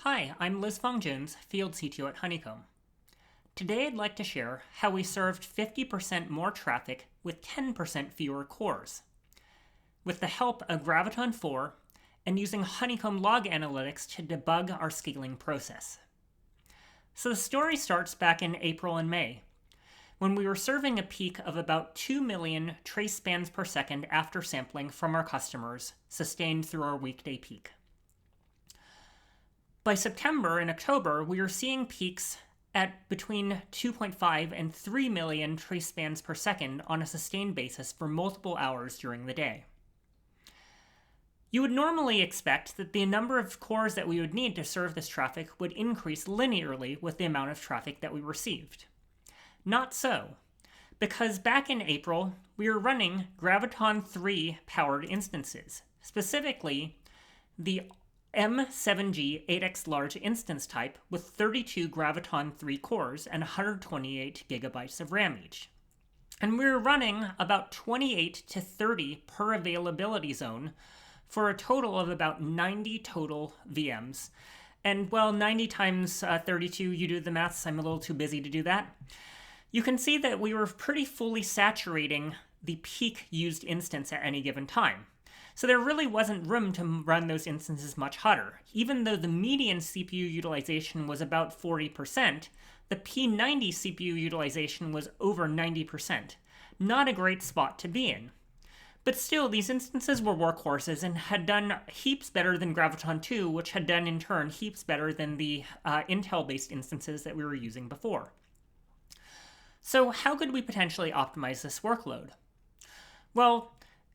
Hi, I'm Liz Fong-Jones, Field CTO at Honeycomb. Today I'd like to share how we served 50% more traffic with 10% fewer cores. With the help of Graviton4 and using Honeycomb Log Analytics to debug our scaling process. So the story starts back in April and May, when we were serving a peak of about 2 million trace spans per second after sampling from our customers, sustained through our weekday peak. By September and October, we were seeing peaks at between 2.5 and 3 million trace spans per second on a sustained basis for multiple hours during the day. You would normally expect that the number of cores that we would need to serve this traffic would increase linearly with the amount of traffic that we received. Not so, because back in April, we were running Graviton3 powered instances, specifically the M8g 8x large instance type with 32 Graviton3 cores and 128 gigabytes of RAM each. And we were running about 28 to 30 per availability zone for a total of about 90 total VMs. And well, 90 times 32, you do the maths, I'm a little too busy to do that. You can see that we were pretty fully saturating the peak used instance at any given time. So there really wasn't room to run those instances much hotter. Even though the median CPU utilization was about 40%, the P90 CPU utilization was over 90%. Not a great spot to be in. But still, these instances were workhorses and had done heaps better than Graviton 2, which had done in turn heaps better than the Intel-based instances that we were using before. So how could we potentially optimize this workload? Well,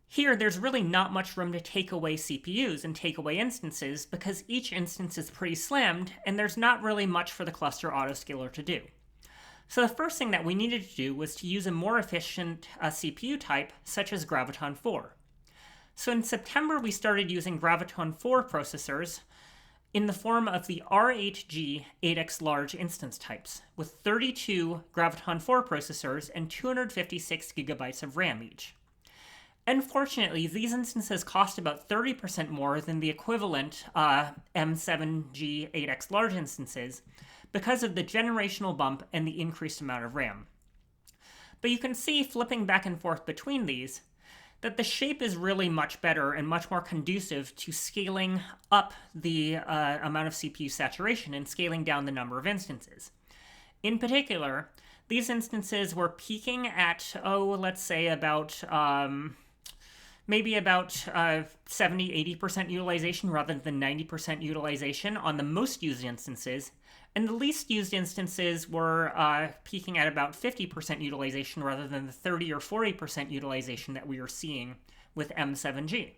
here there's really not much room to take away CPUs and take away instances because each instance is pretty slammed and there's not really much for the cluster autoscaler to do. So the first thing that we needed to do was to use a more efficient CPU type such as Graviton4. So in September we started using Graviton4 processors in the form of the R8g 8x large instance types with 32 Graviton4 processors and 256 gigabytes of RAM each. Unfortunately, these instances cost about 30% more than the equivalent M7g 8x large instances because of the generational bump and the increased amount of RAM. But you can see, flipping back and forth between these, that the shape is really much better and much more conducive to scaling up the amount of CPU saturation and scaling down the number of instances. In particular, these instances were peaking at, let's say about maybe about 70-80% utilization rather than 90% utilization on the most used instances, and the least used instances were peaking at about 50% utilization rather than the 30 or 40% utilization that we were seeing with M7g.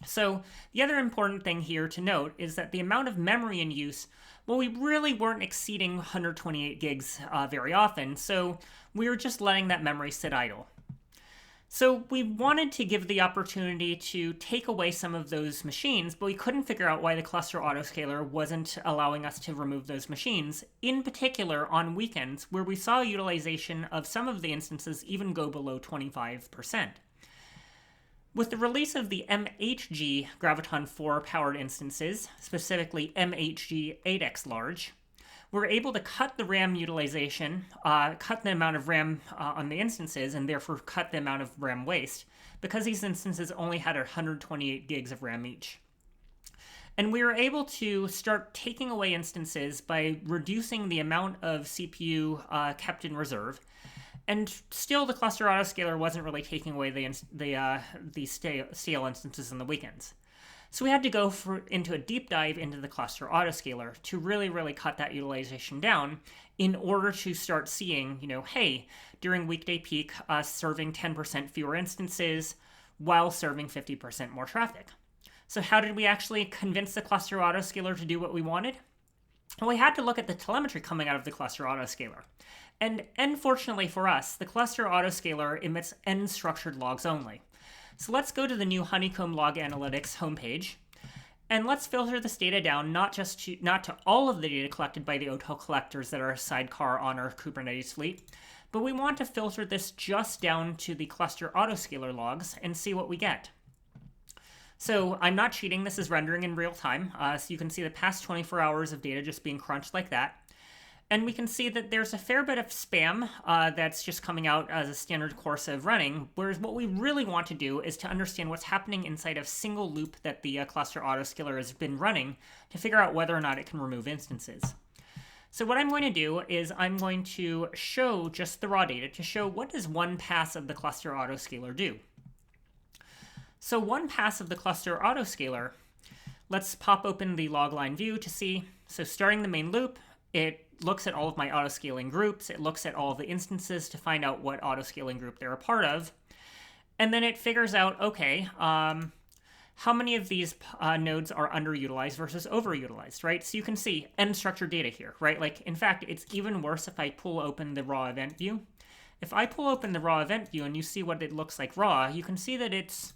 So the other important thing here to note is that the amount of memory in use, well, we really weren't exceeding 128 gigs very often, so we were just letting that memory sit idle. So we wanted to give the opportunity to take away some of those machines, but we couldn't figure out why the cluster autoscaler wasn't allowing us to remove those machines, in particular on weekends, where we saw utilization of some of the instances even go below 25%. With the release of the M8g Graviton4 powered instances, specifically M8g 8x large, we're able to cut the RAM utilization, cut the amount of RAM on the instances, and therefore cut the amount of RAM waste, because these instances only had 128 gigs of RAM each. And we were able to start taking away instances by reducing the amount of CPU kept in reserve, and still the cluster autoscaler wasn't really taking away the stale instances on the weekends. So we had to go into a deep dive into the cluster autoscaler to really cut that utilization down in order to start seeing, hey, during weekday peak, serving 10% fewer instances while serving 50% more traffic. So how did we actually convince the cluster autoscaler to do what we wanted? Well, we had to look at the telemetry coming out of the cluster autoscaler. And unfortunately for us, the cluster autoscaler emits unstructured logs only. So let's go to the new Honeycomb Log Analytics homepage, and let's filter this data down not to all of the data collected by the OTel collectors that are a sidecar on our Kubernetes fleet, but we want to filter this just down to the cluster autoscaler logs and see what we get. So I'm not cheating, this is rendering in real time. So you can see the past 24 hours of data just being crunched like that. And we can see that there's a fair bit of spam that's just coming out as a standard course of running, whereas what we really want to do is to understand what's happening inside a single loop that the cluster autoscaler has been running to figure out whether or not it can remove instances. So what I'm going to do is I'm going to show just the raw data to show what does one pass of the cluster autoscaler do. So one pass of the cluster autoscaler, let's pop open the logline view to see. So starting the main loop, it looks at all of my autoscaling groups. It looks at all of the instances to find out what autoscaling group they're a part of. And then it figures out, okay, how many of these nodes are underutilized versus overutilized, right? So you can see unstructured data here, right? Like, in fact, it's even worse if I pull open the raw event view. If I pull open the raw event view and you see what it looks like raw, you can see that it's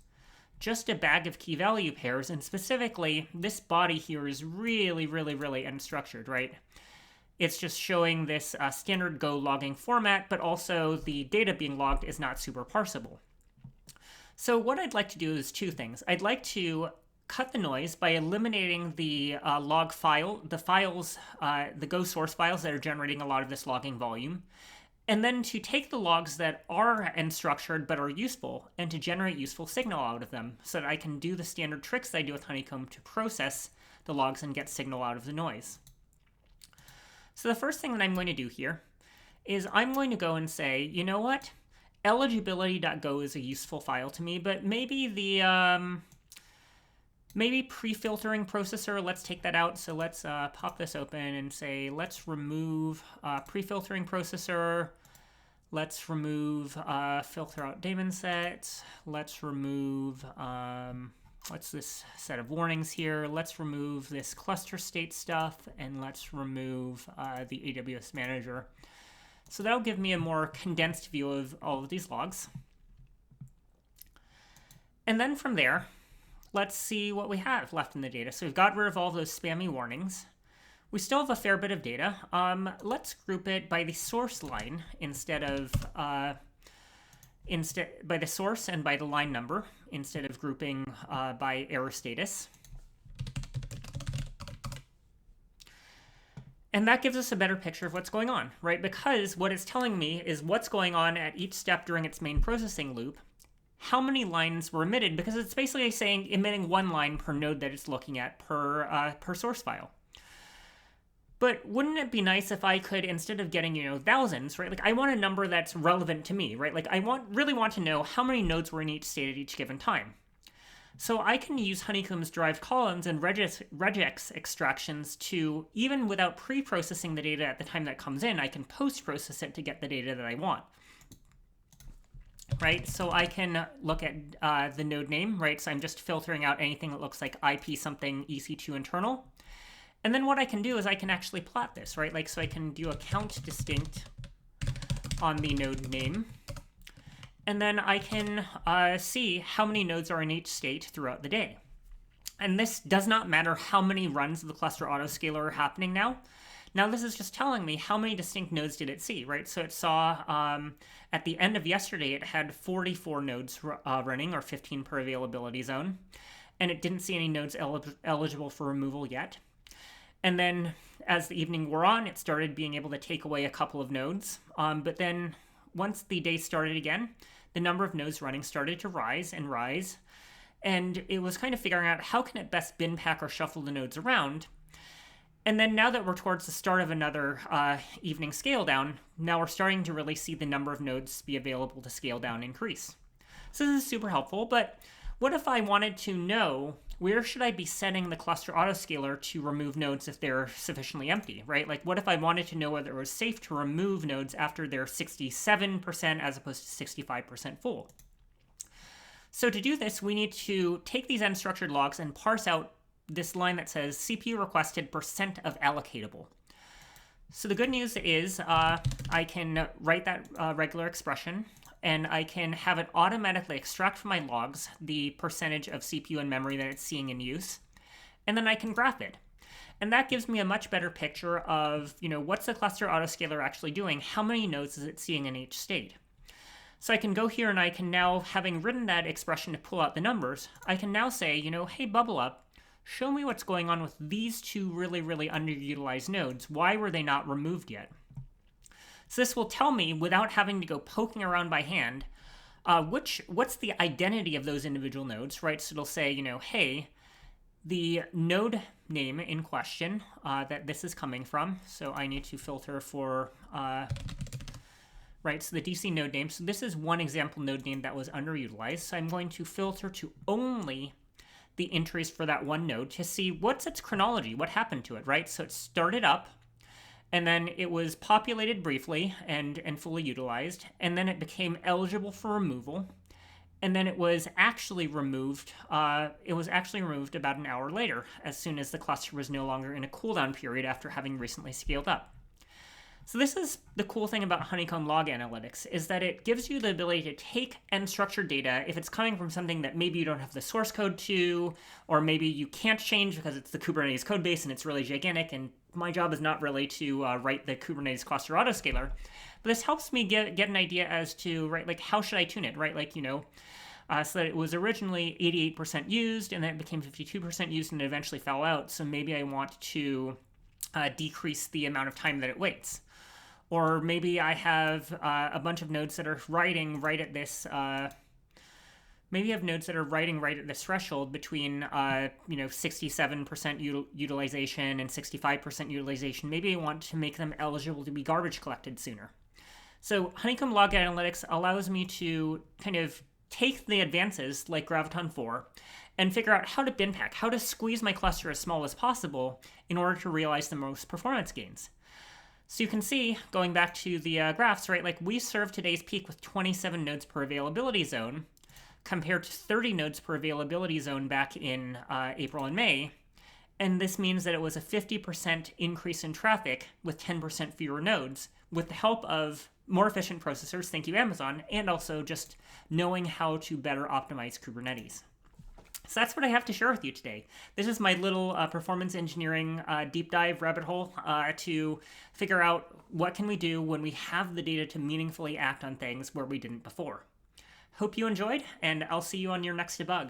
just a bag of key value pairs. And specifically, this body here is really, really, really unstructured, right? It's just showing this standard Go logging format, but also the data being logged is not super parsable. So what I'd like to do is two things. I'd like to cut the noise by eliminating the log file, the files, the Go source files that are generating a lot of this logging volume, and then to take the logs that are unstructured but are useful and to generate useful signal out of them so that I can do the standard tricks that I do with Honeycomb to process the logs and get signal out of the noise. So the first thing that I'm going to do here is I'm going to go and say, you know what? Eligibility.go is a useful file to me, but maybe the maybe pre-filtering processor, let's take that out. So let's pop this open and say, let's remove pre-filtering processor. Let's remove filter out daemon set. Let's remove what's this set of warnings here? Let's remove this cluster state stuff, and let's remove the AWS manager. So that'll give me a more condensed view of all of these logs. And then from there, let's see what we have left in the data. So we've got rid of all those spammy warnings. We still have a fair bit of data. Let's group it by the source line instead of by the source and by the line number instead of grouping by error status. And that gives us a better picture of what's going on, right? Because what it's telling me is what's going on at each step during its main processing loop, how many lines were emitted, because it's basically saying emitting one line per node that it's looking at per source file. But wouldn't it be nice if I could, instead of getting, thousands, right? Like, I want a number that's relevant to me, right? Like, I really want to know how many nodes were in each state at each given time. So I can use Honeycomb's derived columns and regex extractions to, even without pre-processing the data at the time that comes in, I can post-process it to get the data that I want. Right, so I can look at the node name, right? So I'm just filtering out anything that looks like IP something EC2 internal. And then what I can do is I can actually plot this, right? Like, so I can do a count distinct on the node name. And then I can see how many nodes are in each state throughout the day. And this does not matter how many runs of the cluster autoscaler are happening now. Now this is just telling me how many distinct nodes did it see, right? So it saw at the end of yesterday, it had 44 nodes running, or 15 per availability zone. And it didn't see any nodes eligible for removal yet. And then as the evening wore on, it started being able to take away a couple of nodes. But then once the day started again, the number of nodes running started to rise and rise. And it was kind of figuring out how can it best bin pack or shuffle the nodes around. And then now that we're towards the start of another evening scale down, now we're starting to really see the number of nodes be available to scale down increase. So this is super helpful, but what if I wanted to know where should I be setting the cluster autoscaler to remove nodes if they're sufficiently empty, right? Like, what if I wanted to know whether it was safe to remove nodes after they're 67% as opposed to 65% full? So to do this, we need to take these unstructured logs and parse out this line that says CPU requested % of allocatable. So the good news is I can write that regular expression, and I can have it automatically extract from my logs the percentage of CPU and memory that it's seeing in use, and then I can graph it. And that gives me a much better picture of, what's the cluster autoscaler actually doing? How many nodes is it seeing in each state? So I can go here and I can now, having written that expression to pull out the numbers, I can now say, hey, bubble up, show me what's going on with these two really, really underutilized nodes. Why were they not removed yet? So this will tell me, without having to go poking around by hand, what's the identity of those individual nodes, right? So it'll say, hey, the node name in question that this is coming from. So I need to filter for, right, so the DC node name. So this is one example node name that was underutilized. So I'm going to filter to only the entries for that one node to see what's its chronology, what happened to it, right? So it started up, and then it was populated briefly and fully utilized, and then it became eligible for removal, and then it was actually removed. It was actually removed about an hour later, as soon as the cluster was no longer in a cooldown period after having recently scaled up. So this is the cool thing about Honeycomb Log Analytics, is that it gives you the ability to take unstructured data if it's coming from something that maybe you don't have the source code to, or maybe you can't change because it's the Kubernetes code base and it's really gigantic, and my job is not really to write the Kubernetes cluster autoscaler. But this helps me get an idea as to, right, like how should I tune it, right? Like, so that it was originally 88% used, and then it became 52% used, and it eventually fell out. So maybe I want to decrease the amount of time that it waits. Or maybe I have a bunch of nodes that are writing right at this. Maybe I have nodes that are writing right at this threshold between 67% utilization and 65% utilization. Maybe I want to make them eligible to be garbage collected sooner. So Honeycomb Log Analytics allows me to kind of take the advances like Graviton4 and figure out how to bin pack, how to squeeze my cluster as small as possible in order to realize the most performance gains. So you can see, going back to the graphs, right, like we served today's peak with 27 nodes per availability zone compared to 30 nodes per availability zone back in April and May. And this means that it was a 50% increase in traffic with 10% fewer nodes with the help of more efficient processors, thank you Amazon, and also just knowing how to better optimize Kubernetes. So that's what I have to share with you today. This is my little performance engineering deep dive rabbit hole to figure out what can we do when we have the data to meaningfully act on things where we didn't before. Hope you enjoyed, and I'll see you on your next debug.